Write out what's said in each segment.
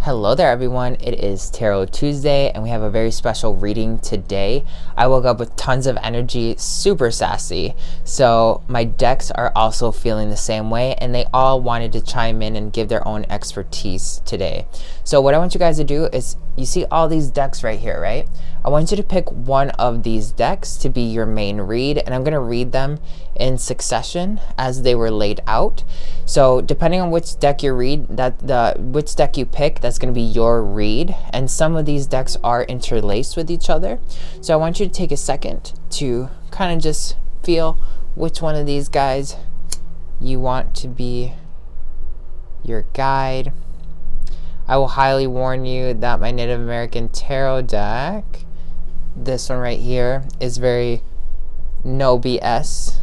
Hello there everyone, it is Tarot Tuesday and we have a very special reading today. I woke up with tons of energy, super sassy. So my decks are also feeling the same way and they all wanted to chime in and give their own expertise today. So what I want you guys to do is, you see all these decks right here, right? I want you to pick one of these decks to be your main read, and I'm going to read them in succession as they were laid out. So depending on which deck you read, which deck you pick, that's going to be your read. And some of these decks are interlaced with each other. So I want you to take a second to kind of just feel which one of these guys you want to be your guide. I will highly warn you that my Native American Tarot deck, this one right here, is very no BS.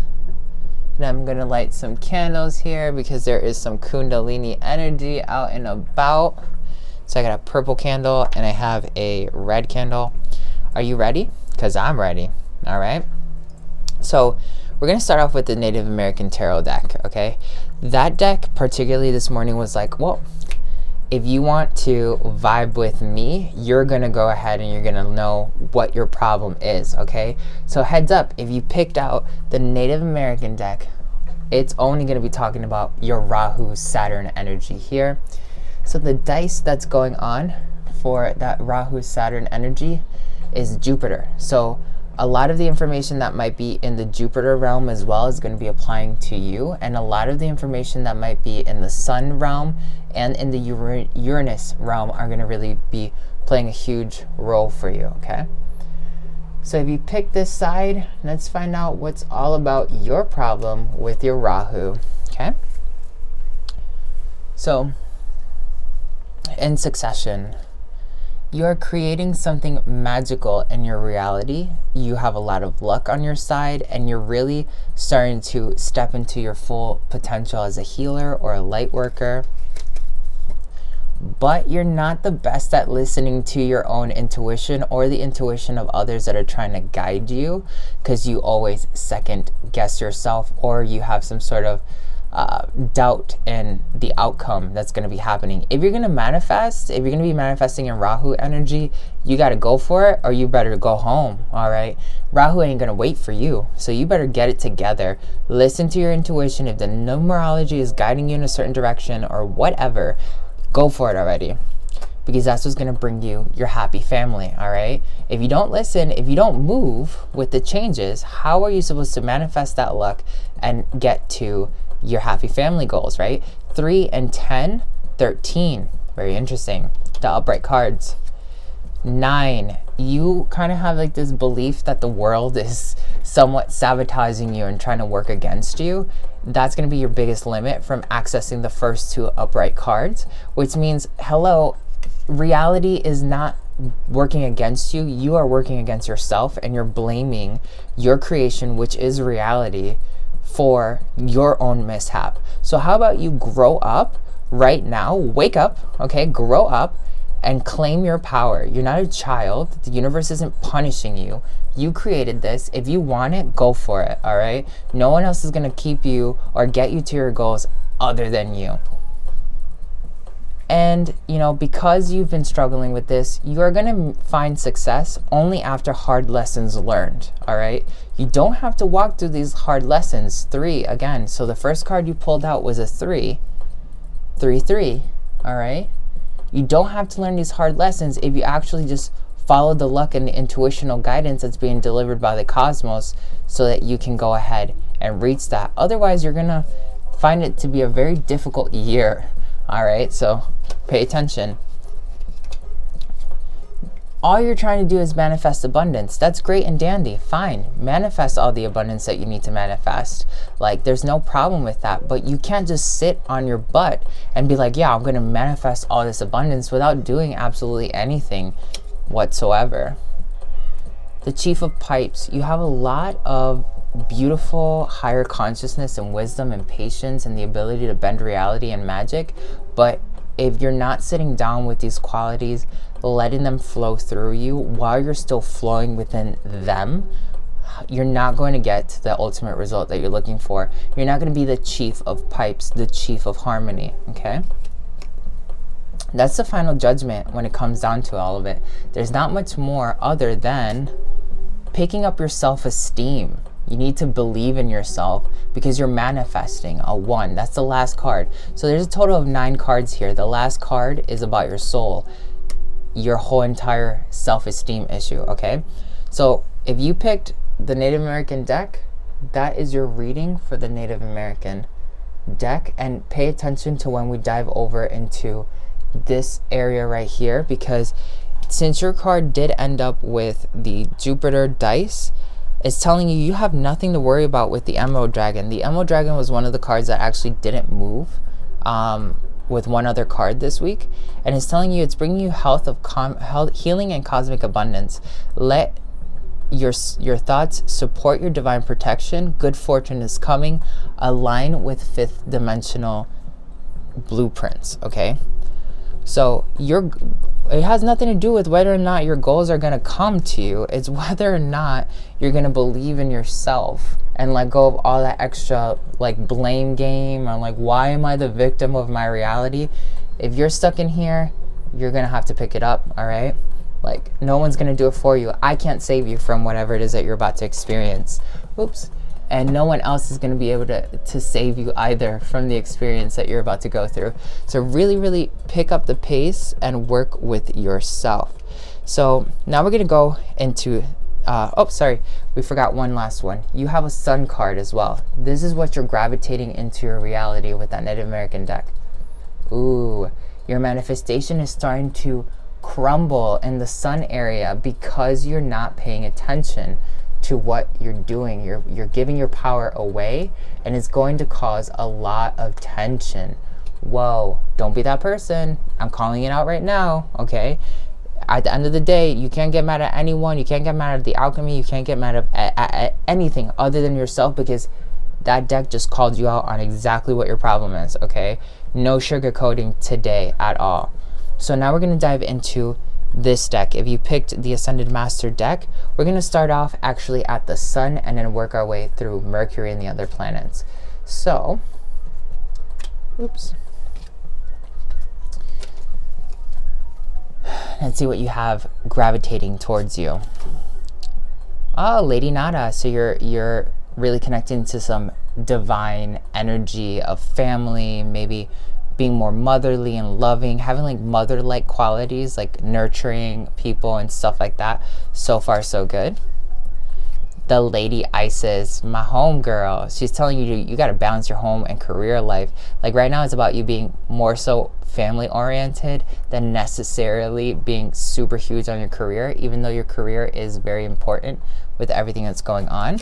And I'm going to light some candles here because there is some Kundalini energy out and about. So I got a purple candle and I have a red candle. Are you ready? Because I'm ready. All right. So we're going to start off with the Native American Tarot deck, okay? That deck, particularly this morning, was like, well, if you want to vibe with me, you're going to go ahead and you're going to know what your problem is, okay? So heads up, if you picked out the Native American deck, it's only going to be talking about your Rahu Saturn energy here. So the dice that's going on for that Rahu Saturn energy is Jupiter. So a lot of the information that might be in the Jupiter realm as well is going to be applying to you, and a lot of the information that might be in the Sun realm and in the Uranus realm are going to really be playing a huge role for you, okay? So if you pick this side, let's find out what's all about your problem with your Rahu, okay? So in succession, you are creating something magical in your reality. You have a lot of luck on your side and you're really starting to step into your full potential as a healer or a light worker. But you're not the best at listening to your own intuition or the intuition of others that are trying to guide you, because you always second guess yourself, or you have some sort of doubt in the outcome that's going to be happening. If you're going to manifest, if you're going to be manifesting in Rahu energy, you got to go for it or you better go home, all right? Rahu ain't going to wait for you, so you better get it together. Listen to your intuition. If the numerology is guiding you in a certain direction or whatever, go for it already, because that's what's going to bring you your happy family, all right? If you don't listen, if you don't move with the changes, how are you supposed to manifest that luck and get to your happy family goals, right? 3 and 10, 13, very interesting. The upright cards. 9, you kind of have like this belief that the world is somewhat sabotaging you and trying to work against you. That's going to be your biggest limit from accessing the first 2 upright cards, which means, hello, reality is not working against you. You are working against yourself and you're blaming your creation, which is reality, for your own mishap. So how about you grow up right now, wake up, okay, grow up and claim your power. You're not a child. The universe isn't punishing you. You created this. If you want it, go for it, all right? No one else is going to keep you or get you to your goals other than you. And, you know, because you've been struggling with this, you are going to find success only after hard lessons learned, all right? You don't have to walk through these hard lessons. 3, again. So the first card you pulled out was a 3. 3, 3, all right? You don't have to learn these hard lessons if you actually just follow the luck and the intuitional guidance that's being delivered by the cosmos so that you can go ahead and reach that. Otherwise, you're going to find it to be a very difficult year. All right, so pay attention. All you're trying to do is manifest abundance. That's great and dandy. Fine. Manifest all the abundance that you need to manifest. Like, there's no problem with that. But you can't just sit on your butt and be like, yeah, I'm going to manifest all this abundance without doing absolutely anything whatsoever. The Chief of Pipes. You have a lot of beautiful higher consciousness and wisdom and patience and the ability to bend reality and magic, but if you're not sitting down with these qualities, letting them flow through you while you're still flowing within them, you're not going to get to the ultimate result that you're looking for. You're not going to be the Chief of Pipes, the Chief of Harmony, okay? That's the final judgment when it comes down to all of it. There's not much more other than picking up your self-esteem. You need to believe in yourself because you're manifesting a 1. That's the last card. So there's a total of 9 cards here. The last card is about your soul, your whole entire self-esteem issue, okay? So if you picked the Native American deck, that is your reading for the Native American deck. And pay attention to when we dive over into this area right here, because since your card did end up with the Jupiter dice, it's telling you you have nothing to worry about with the Emerald Dragon. The Emerald Dragon was one of the cards that actually didn't move with one other card this week, and it's telling you it's bringing you health, healing, and cosmic abundance. Let your thoughts support your divine protection. Good fortune is coming. Align with 5th dimensional blueprints, okay? So it has nothing to do with whether or not your goals are going to come to you. It's whether or not you're going to believe in yourself and let go of all that extra like blame game, or like, why am I the victim of my reality? If you're stuck in here, you're going to have to pick it up, all right? Like, no one's going to do it for you. I can't save you from whatever it is that you're about to experience. Oops. And no one else is going to be able to save you either from the experience that you're about to go through. So really, really pick up the pace and work with yourself. So now we're going to go into, we forgot one last one. You have a Sun card as well. This is what you're gravitating into your reality with that Native American deck. Ooh, your manifestation is starting to crumble in the Sun area because you're not paying attention to what you're doing. You're giving your power away, and it's going to cause a lot of tension. Whoa, don't be that person. I'm calling it out right now, okay? At the end of the day, you can't get mad at anyone. You can't get mad at the alchemy. You can't get mad at anything other than yourself, because that deck just called you out on exactly what your problem is, okay? No sugarcoating today at all. So now we're going to dive into this deck. If you picked the Ascended Master deck, we're going to start off actually at the Sun and then work our way through Mercury and the other planets. So, oops. Let's see what you have gravitating towards you. Oh, Lady Nada. So you're really connecting to some divine energy of family, maybe being more motherly and loving, having like mother-like qualities, like nurturing people and stuff like that. So far, so good. The Lady Isis, my home girl, she's telling you got to balance your home and career life. Like right now, it's about you being more so family-oriented than necessarily being super huge on your career, even though your career is very important with everything that's going on.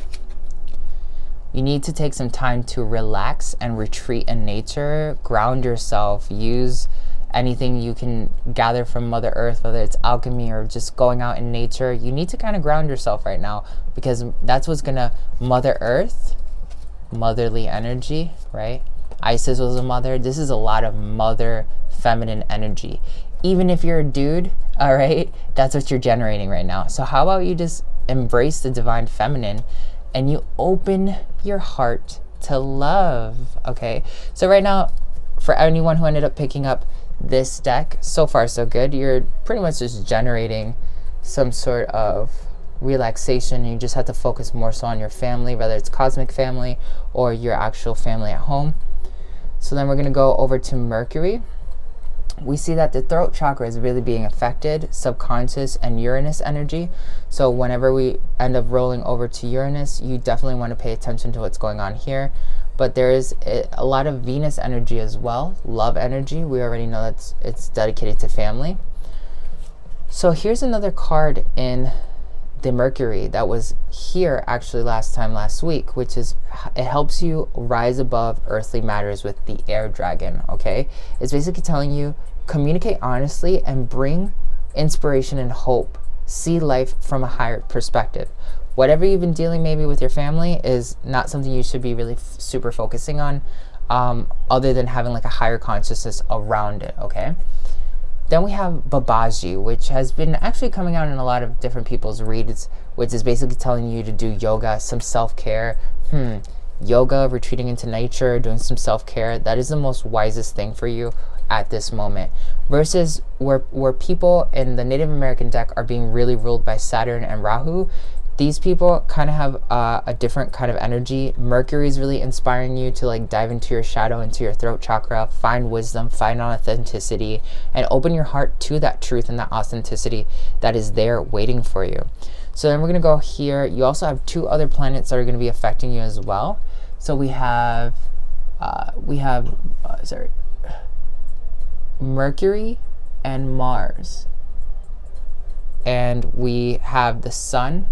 You need to take some time to relax and retreat in nature, ground yourself, use anything you can gather from Mother Earth, whether it's alchemy or just going out in nature. You need to kind of ground yourself right now, because that's what's gonna, Mother Earth, motherly energy, right? Isis was a mother. This is a lot of mother feminine energy. Even if you're a dude, all right, that's what you're generating right now. So how about you just embrace the divine feminine and you open your heart to love, okay? So right now, for anyone who ended up picking up this deck, so far so good. You're pretty much just generating some sort of relaxation. You just have to focus more so on your family, whether it's cosmic family or your actual family at home. So then we're gonna go over to Mercury. We see that the throat chakra is really being affected, subconscious and Uranus energy. So whenever we end up rolling over to Uranus, you definitely want to pay attention to what's going on here. But there is a lot of Venus energy as well, love energy. We already know that it's dedicated to family. So here's another card in the Mercury that was here actually last week, which is, it helps you rise above earthly matters with the air dragon, okay? It's basically telling you, communicate honestly and bring inspiration and hope. See life from a higher perspective. Whatever you've been dealing maybe with your family is not something you should be really super focusing on, other than having like a higher consciousness around it, okay? Then we have Babaji, which has been actually coming out in a lot of different people's reads, which is basically telling you to do yoga, some self-care. Yoga, retreating into nature, doing some self-care. That is the most wisest thing for you at this moment, versus where people in the Native American deck are being really ruled by Saturn and Rahu. These people kind of have a different kind of energy. Mercury is really inspiring you to like dive into your shadow, into your throat chakra, find wisdom, find authenticity, and open your heart to that truth and that authenticity that is there waiting for you. So then we're going to go here. You also have 2 other planets that are going to be affecting you as well. So we have Mercury and Mars, and we have the Sun,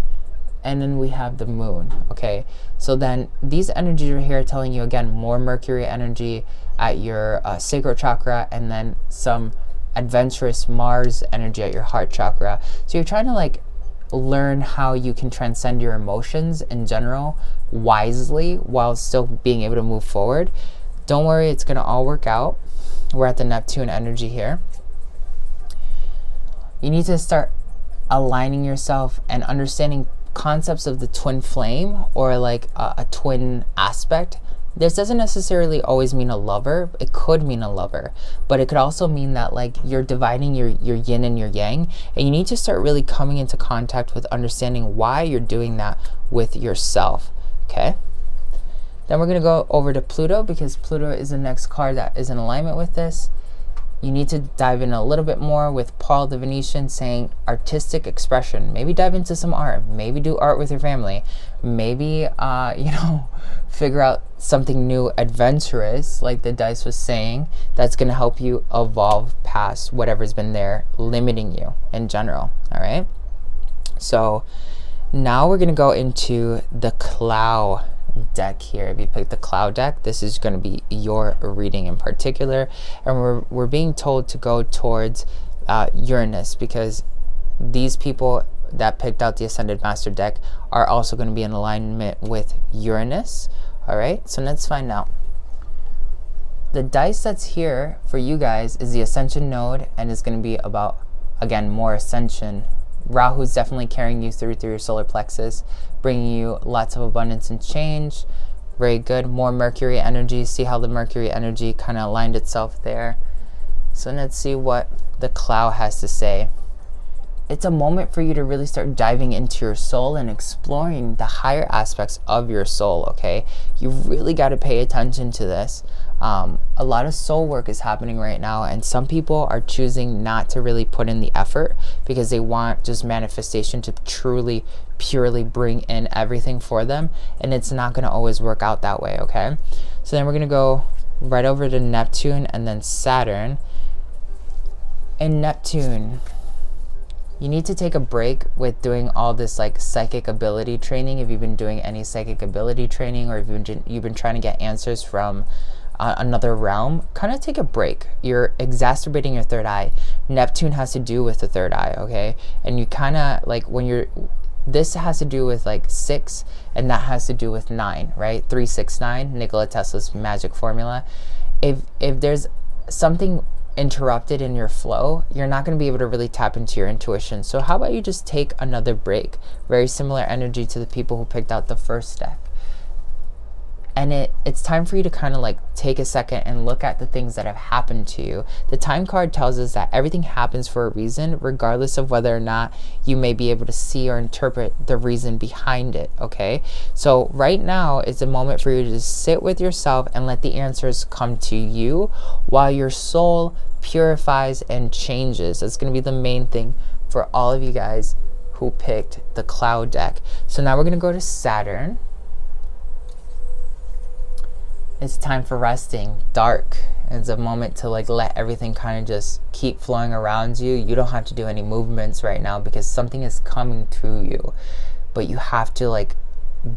and then we have the Moon. Okay, so then these energies are here telling you again more Mercury energy at your sacral chakra, and then some adventurous Mars energy at your heart chakra. So you're trying to like learn how you can transcend your emotions in general wisely while still being able to move forward. Don't worry, it's going to all work out. We're at the Neptune energy here. You need to start aligning yourself and understanding concepts of the twin flame, or like a twin aspect. This doesn't necessarily always mean a lover. It could mean a lover, but it could also mean that like you're dividing your yin and your yang, and you need to start really coming into contact with understanding why you're doing that with yourself. Okay, then we're going to go over to Pluto, because Pluto is the next card that is in alignment with this. You need to dive in a little bit more with Paul the Venetian saying artistic expression. Maybe dive into some art. Maybe do art with your family. Maybe, figure out something new, adventurous, like the dice was saying, that's going to help you evolve past whatever's been there limiting you in general. All right. So now we're going to go into the Cloud deck here. If you pick the Cloud deck, this is going to be your reading in particular, and we're being told to go towards Uranus, because these people that picked out the Ascended Master deck are also going to be in alignment with Uranus. All right, so let's find out. The dice that's here for you guys is the Ascension node, and it's going to be about, again, more ascension. Rahu's definitely carrying you through your solar plexus, bringing you lots of abundance and change. Very good. More Mercury energy. See how the Mercury energy kind of aligned itself there. So let's see what the Cloud has to say. It's a moment for you to really start diving into your soul and exploring the higher aspects of your soul, okay? You really got to pay attention to this. A lot of soul work is happening right now, and some people are choosing not to really put in the effort because they want just manifestation to truly, purely bring in everything for them, and it's not going to always work out that way, okay? So then we're going to go right over to Neptune and then Saturn. And Neptune, you need to take a break with doing all this like psychic ability training. If you've been doing any psychic ability training, or if you've been trying to get answers from another realm, kind of take a break. You're exacerbating your third eye. Neptune has to do with the third eye, okay? And you kind of like this has to do with like 6, and that has to do with 9, right? 3, 6, 9, Nikola Tesla's magic formula. If there's something interrupted in your flow, you're not going to be able to really tap into your intuition. So how about you just take another break? Very similar energy to the people who picked out the first deck. And it's time for you to kind of like take a second and look at the things that have happened to you. The time card tells us that everything happens for a reason, regardless of whether or not you may be able to see or interpret the reason behind it, okay? So right now is a moment for you to just sit with yourself and let the answers come to you while your soul purifies and changes. That's going to be the main thing for all of you guys who picked the Cloud deck. So now we're going to go to Saturn. It's time for resting. Dark. It's a moment to like let everything kind of just keep flowing around you. You don't have to do any movements right now because something is coming to you. But you have to like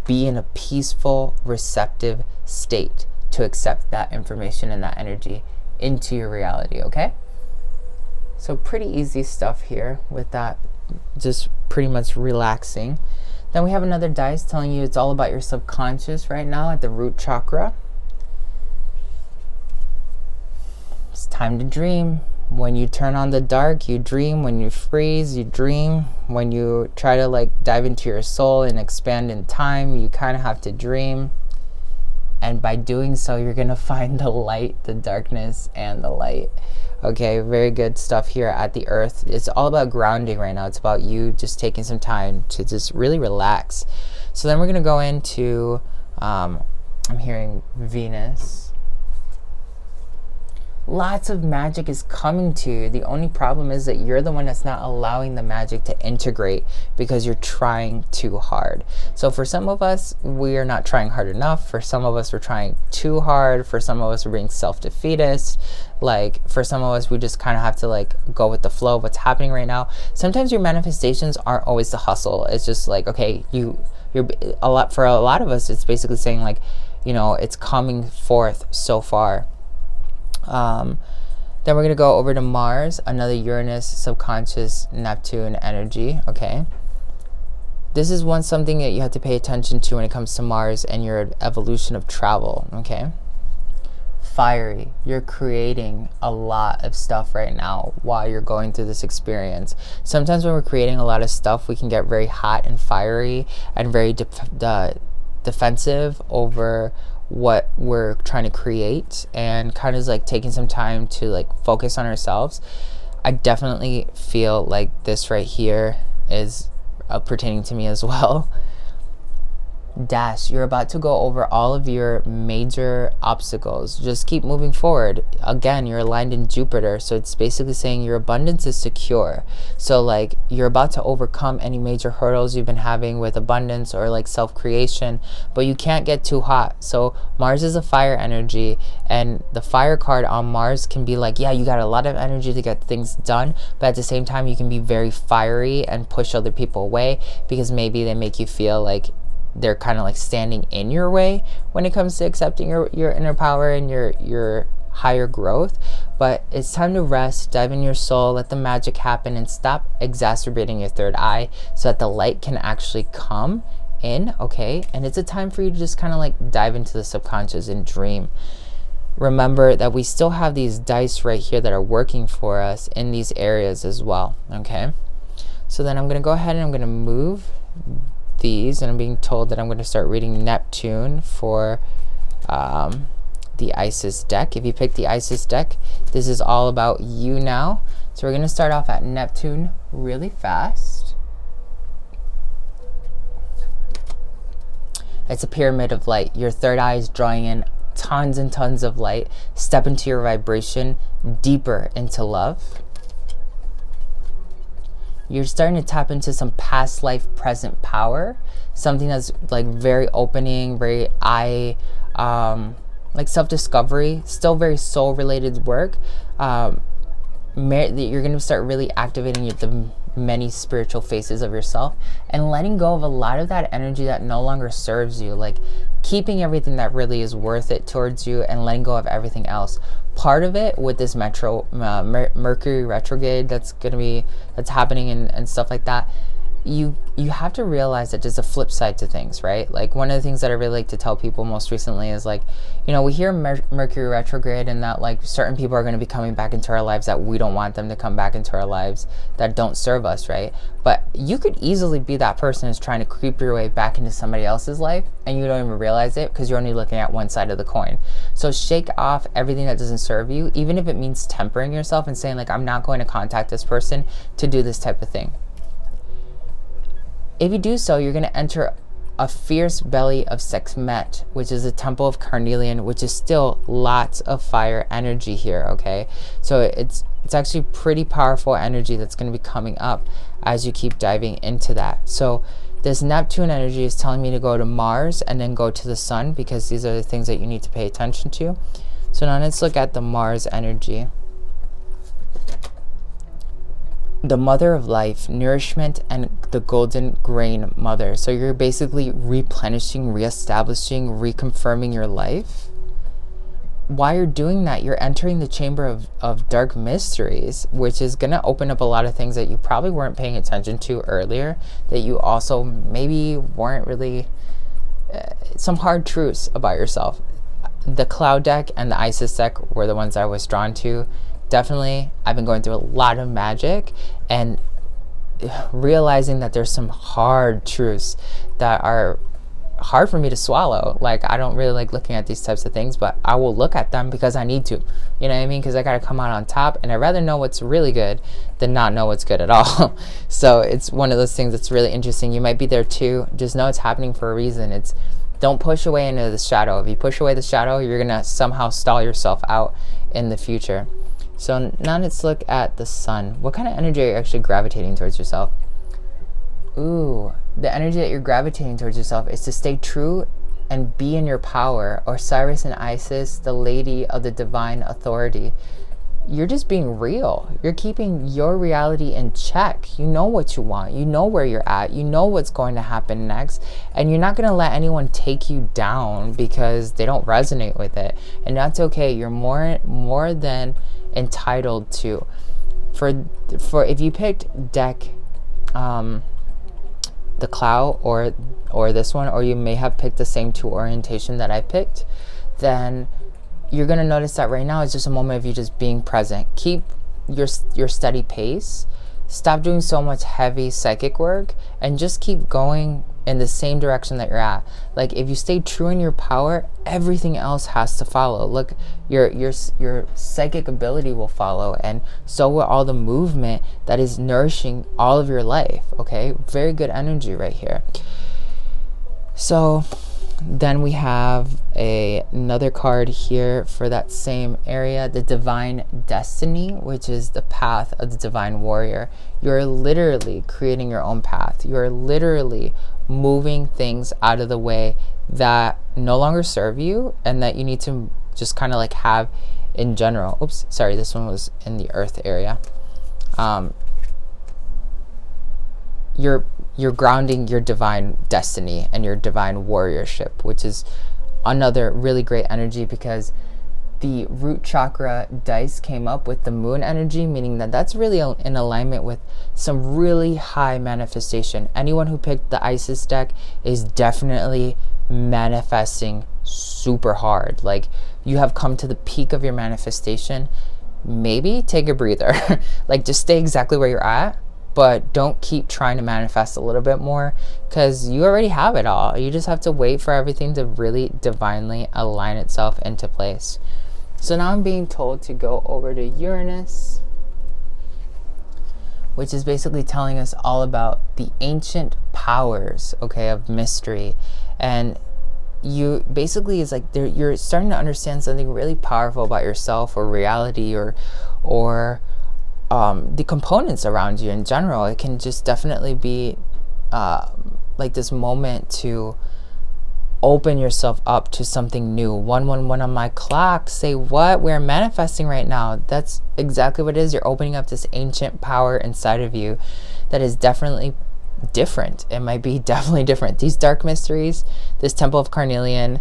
be in a peaceful, receptive state to accept that information and that energy into your reality, okay? So pretty easy stuff here with that, just pretty much relaxing. Then we have another dice telling you it's all about your subconscious right now at the root chakra. It's time to dream. When you turn on the dark, you dream. When you freeze, you dream. When you try to like dive into your soul and expand in time, you kind of have to dream. And by doing so, you're going to find the light, the darkness, and the light. Okay, very good stuff here at the earth. It's all about grounding right now. It's about you just taking some time to just really relax. So then we're going to go into, I'm hearing Venus. Lots of magic is coming to you. The only problem is that you're the one that's not allowing the magic to integrate because you're trying too hard. So for some of us, we are not trying hard enough. For some of us, we're trying too hard. For some of us, we're being self-defeatist. Like for some of us, we just kind of have to like go with the flow of what's happening right now. Sometimes your manifestations aren't always the hustle. It's just like, okay, for a lot of us, it's basically saying like, you know, it's coming forth so far. Then we're going to go over to Mars, another Uranus, subconscious, Neptune energy, okay? This is something that you have to pay attention to when it comes to Mars and your evolution of travel, okay? Fiery. You're creating a lot of stuff right now while you're going through this experience. Sometimes when we're creating a lot of stuff, we can get very hot and fiery and very defensive over what we're trying to create, and kind of like taking some time to like focus on ourselves. I definitely feel like this right here is pertaining to me as well. Dash, you're about to go over all of your major obstacles. Just keep moving forward. Again, you're aligned in Jupiter, so it's basically saying your abundance is secure. So like you're about to overcome any major hurdles you've been having with abundance or like self-creation, but you can't get too hot. So Mars is a fire energy, and the fire card on Mars can be like, yeah, you got a lot of energy to get things done, but at the same time you can be very fiery and push other people away because maybe they make you feel like they're kind of like standing in your way when it comes to accepting your inner power and your higher growth. But it's time to rest, dive in your soul, let the magic happen, and stop exacerbating your third eye so that the light can actually come in, okay? And it's a time for you to just kind of like dive into the subconscious and dream. Remember that we still have these dice right here that are working for us in these areas as well, okay? So then I'm going to go ahead and I'm going to move these, and I'm being told that I'm going to start reading Neptune for the Isis deck. If you pick the Isis deck, this is all about you now. So we're going to start off at Neptune really fast. It's a pyramid of light. Your third eye is drawing in tons and tons of light. Step into your vibration deeper into love. You're starting to tap into some past life, present power. Something that's like very opening, very like self-discovery, still very soul-related work. You're going to start really activating the many spiritual faces of yourself and letting go of a lot of that energy that no longer serves you, like keeping everything that really is worth it towards you and letting go of everything else. Part of it with this Mercury retrograde that's happening and stuff like that, you have to realize that there's a flip side to things, right? Like one of the things that I really like to tell people most recently is like, you know, we hear Mercury retrograde and that like certain people are going to be coming back into our lives that we don't want them to come back into our lives, that don't serve us, right? But you could easily be that person who's trying to creep your way back into somebody else's life and you don't even realize it because you're only looking at one side of the coin. So shake off everything that doesn't serve you, even if it means tempering yourself and saying like, I'm not going to contact this person to do this type of thing. If you do so, you're going to enter a fierce belly of Sekhmet, which is a temple of carnelian, which is still lots of fire energy here, okay? So it's actually pretty powerful energy that's going to be coming up as you keep diving into that. So this Neptune energy is telling me to go to Mars and then go to the sun, because these are the things that you need to pay attention to. So now let's look at the Mars energy. The mother of life, nourishment, and the golden grain mother. So you're basically replenishing, reestablishing, reconfirming your life. While you're doing that, you're entering the chamber of dark mysteries, which is going to open up a lot of things that you probably weren't paying attention to earlier, that you also maybe weren't really, some hard truths about yourself. The Cloud deck and the Isis deck were the ones I was drawn to. Definitely, I've been going through a lot of magic and realizing that there's some hard truths that are hard for me to swallow. Like, I don't really like looking at these types of things, but I will look at them because I need to. You know what I mean? Because I got to come out on top, and I'd rather know what's really good than not know what's good at all. So it's one of those things that's really interesting. You might be there too. Just know it's happening for a reason. It's, don't push away into the shadow. If you push away the shadow, you're going to somehow stall yourself out in the future. So now let's look at the sun. What kind of energy are you actually gravitating towards yourself? Ooh, the energy that you're gravitating towards yourself is to stay true and be in your power. Osiris and Isis, the lady of the divine authority. You're just being real. You're keeping your reality in check. You know what you want. You know where you're at. You know what's going to happen next. And you're not going to let anyone take you down because they don't resonate with it. And that's okay. You're more than entitled to. For if you picked deck the cloud or this one, or you may have picked the same two orientation that I picked, then you're going to notice that right now is just a moment of you just being present. Keep your steady pace. Stop doing so much heavy psychic work and just keep going in the same direction that you're at. Like, if you stay true in your power, everything else has to follow. Look, your psychic ability will follow, and so will all the movement that is nourishing all of your life. Okay, very good energy right here. So then we have another card here for that same area, the Divine Destiny, which is the path of the Divine Warrior. You're literally creating your own path. You're literally moving things out of the way that no longer serve you and that you need to just kind of like have in general. Oops, sorry, this one was in the earth area. You're grounding your divine destiny and your divine warriorship, which is another really great energy, because the root chakra dice came up with the moon energy, meaning that that's really in alignment with some really high manifestation. Anyone who picked the Isis deck is definitely manifesting super hard. Like, you have come to the peak of your manifestation. Maybe take a breather. Like, just stay exactly where you're at, but don't keep trying to manifest a little bit more, because you already have it all. You just have to wait for everything to really divinely align itself into place. So now I'm being told to go over to Uranus, which is basically telling us all about the ancient powers, okay, of mystery. And you basically, is like you're starting to understand something really powerful about yourself or reality or the components around you in general. It can just definitely be like this moment to open yourself up to something new. 111 on my clock. Say what? We're manifesting right now. That's exactly what it is. You're opening up this ancient power inside of you that is definitely different. It might be definitely different. These dark mysteries, this Temple of Carnelian,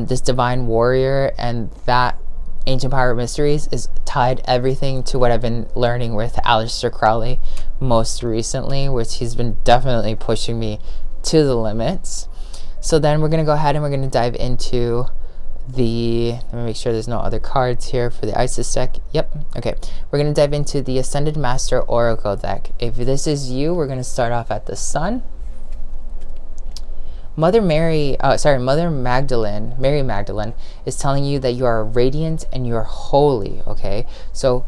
this divine warrior, and that ancient power of mysteries is tied everything to what I've been learning with Aleister Crowley most recently, which he's been definitely pushing me to the limits. So then we're going to go ahead and we're going to dive into let me make sure there's no other cards here for the Isis deck. Yep. Okay. We're going to dive into the Ascended Master Oracle deck. If this is you, we're going to start off at the Sun. Mary Magdalene is telling you that you are radiant and you're holy, okay? So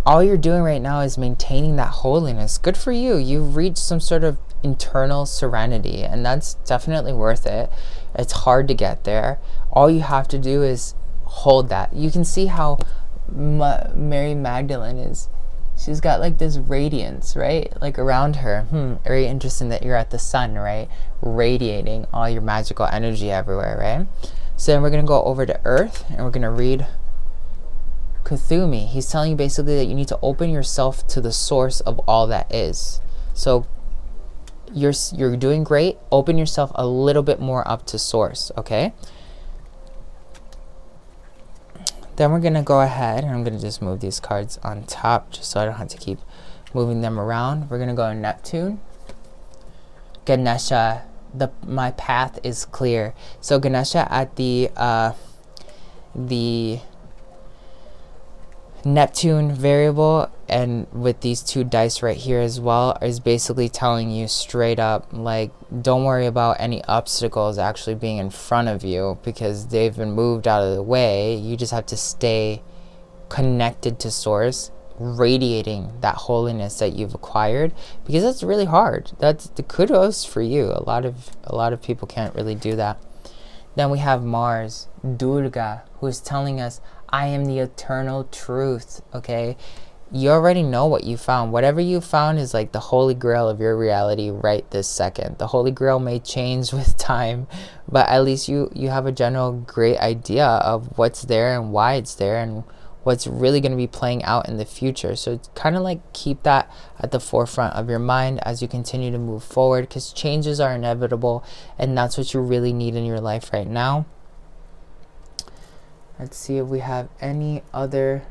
all you're doing right now is maintaining that holiness. Good for you. You've reached some sort of internal serenity, and that's definitely worth it. It's hard to get there. All you have to do is hold that. You can see how Mary Magdalene is. She's got like this radiance, right? Like around her. Very interesting that you're at the Sun, right? Radiating all your magical energy everywhere, right? So then we're going to go over to Earth and we're going to read Kuthumi. He's telling you basically that you need to open yourself to the source of all that is. So you're doing great. Open yourself a little bit more up to source, okay? Then we're going to go ahead, and I'm going to just move these cards on top just so I don't have to keep moving them around. We're going to go to Neptune. Ganesha, my path is clear. So Ganesha at the Neptune variable, and with these two dice right here as well, is basically telling you straight up, like, don't worry about any obstacles actually being in front of you because they've been moved out of the way. You just have to stay connected to source, radiating that holiness that you've acquired, because that's really hard. That's the kudos for you. A lot of people can't really do that. Then we have Mars, Durga, who is telling us, I am the eternal truth, okay? You already know what you found. Whatever you found is like the holy grail of your reality right this second. The holy grail may change with time, but at least you have a general great idea of what's there and why it's there and what's really going to be playing out in the future. So it's kind of like keep that at the forefront of your mind as you continue to move forward, because changes are inevitable and that's what you really need in your life right now. Let's see if we have any other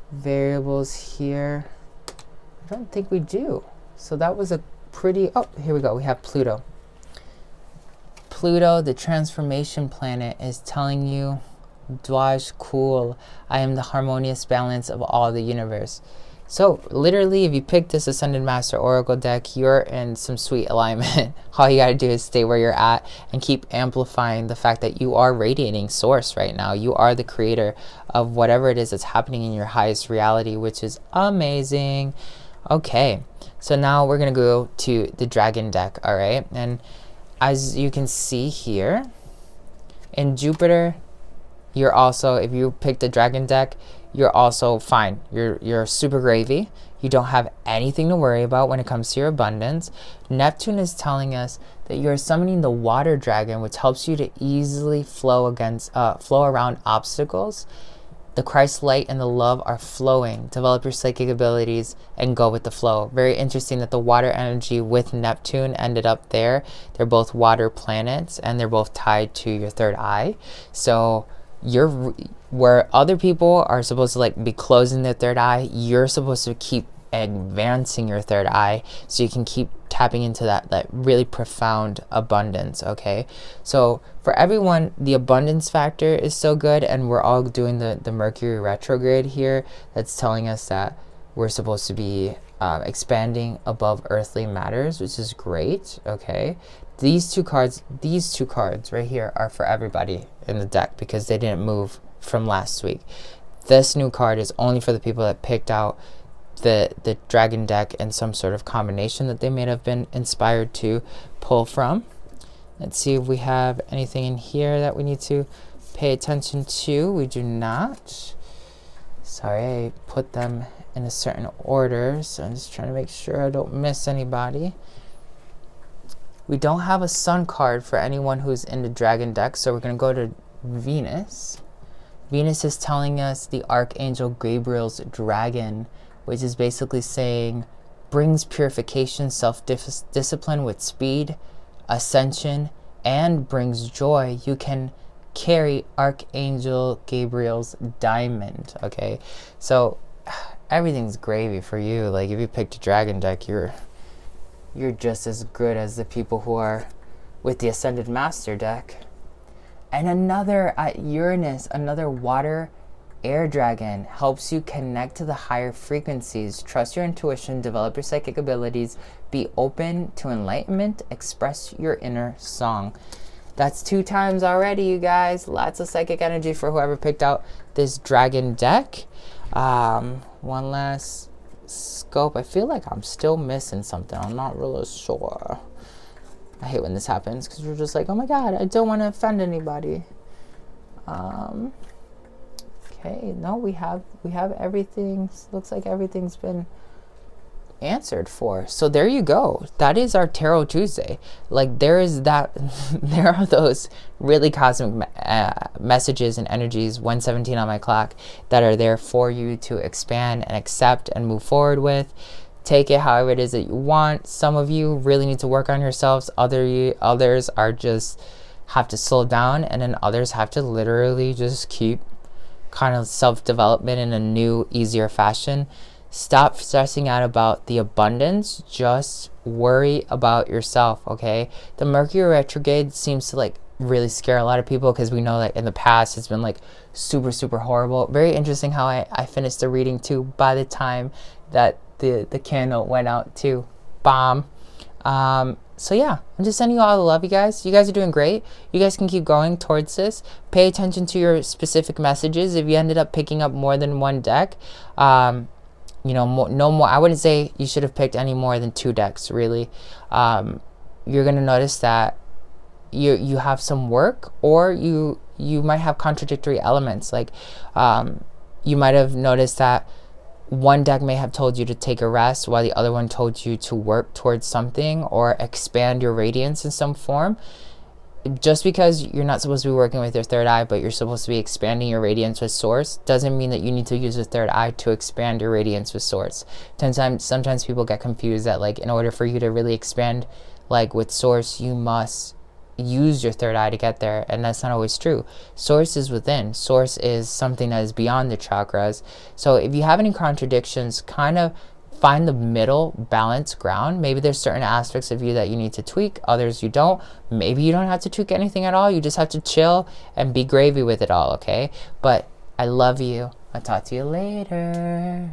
variables here. I don't think we do. So that was a pretty, oh, here we go. We have Pluto. Pluto, the transformation planet, is telling you, Dwaj cool, I am the harmonious balance of all the universe. So literally, if you pick this Ascended Master Oracle deck, you're in some sweet alignment. All you gotta do is stay where you're at and keep amplifying the fact that you are radiating source right now. You are the creator of whatever it is that's happening in your highest reality, which is amazing. Okay, so now we're gonna go to the Dragon deck, all right? And as you can see here, in Jupiter, you're also, if you pick the Dragon deck, you're also fine. You're super gravy. You don't have anything to worry about when it comes to your abundance. Neptune is telling us that you're summoning the Water Dragon, which helps you to easily flow around obstacles. The Christ light and the love are flowing. Develop your psychic abilities and go with the flow. Very interesting that the water energy with Neptune ended up there. They're both water planets and they're both tied to your third eye. So you're where other people are supposed to like be closing their third eye, you're supposed to keep advancing your third eye so you can keep tapping into that really profound abundance. Okay, so for everyone, the abundance factor is so good, and we're all doing the Mercury retrograde here. That's telling us that we're supposed to be expanding above earthly matters, which is great. Okay, these two cards right here are for everybody in the deck because they didn't move from last week. This new card is only for the people that picked out the Dragon deck and some sort of combination that they may have been inspired to pull from. Let's see if we have anything in here that we need to pay attention to. We do not. Sorry, I put them in a certain order, so I'm just trying to make sure I don't miss anybody. We don't have a Sun card for anyone who's in the Dragon deck, so we're going to go to Venus. Venus is telling us the Archangel Gabriel's dragon, which is basically saying brings purification, self-discipline with speed, ascension, and brings joy. You can carry Archangel Gabriel's diamond. Okay, so everything's gravy for you. Like if you picked a Dragon deck, you're just as good as the people who are with the Ascended Master deck. And another Uranus, another water air dragon, helps you connect to the higher frequencies. Trust your intuition, develop your psychic abilities, be open to enlightenment, express your inner song. That's 2 times already, you guys. Lots of psychic energy for whoever picked out this Dragon deck. One last scope. I feel like I'm still missing something. I'm not really sure. I hate when this happens because we're just like, oh my god, I don't want to offend anybody. Okay, no, we have everything. Looks like everything's been answered for. So there you go. That is our Tarot Tuesday. Like there is that there are those really cosmic messages and energies, 117 on my clock, that are there for you to expand and accept and move forward with. Take it however it is that you want. Some of you really need to work on yourselves. Others are just have to slow down, and then others have to literally just keep kind of self-development in a new, easier fashion. Stop stressing out about the abundance. Just worry about yourself, okay? The Mercury retrograde seems to like really scare a lot of people, because we know that in the past it's been like super, super horrible. Very interesting how I finished the reading too by the time that the candle went out too. Bomb. So yeah, I'm just sending you all the love, you guys. You guys are doing great. You guys can keep going towards this. Pay attention to your specific messages. If you ended up picking up more than one deck, you know, no more. I wouldn't say you should have picked any more than 2 decks, really. You're gonna notice that you have some work, or you might have contradictory elements. Like, you might have noticed that one deck may have told you to take a rest, while the other one told you to work towards something or expand your radiance in some form. Just because you're not supposed to be working with your third eye, but you're supposed to be expanding your radiance with source, doesn't mean that you need to use the third eye to expand your radiance with source. Sometimes people get confused that, like, in order for you to really expand, like, with source, you must use your third eye to get there, and that's not always true. Source is within. Source is something that is beyond the chakras. So if you have any contradictions, kind of find the middle balance ground. Maybe there's certain aspects of you that you need to tweak, others you don't. Maybe you don't have to tweak anything at all. You just have to chill and be gravy with it all, okay? But I love you. I'll talk to you later.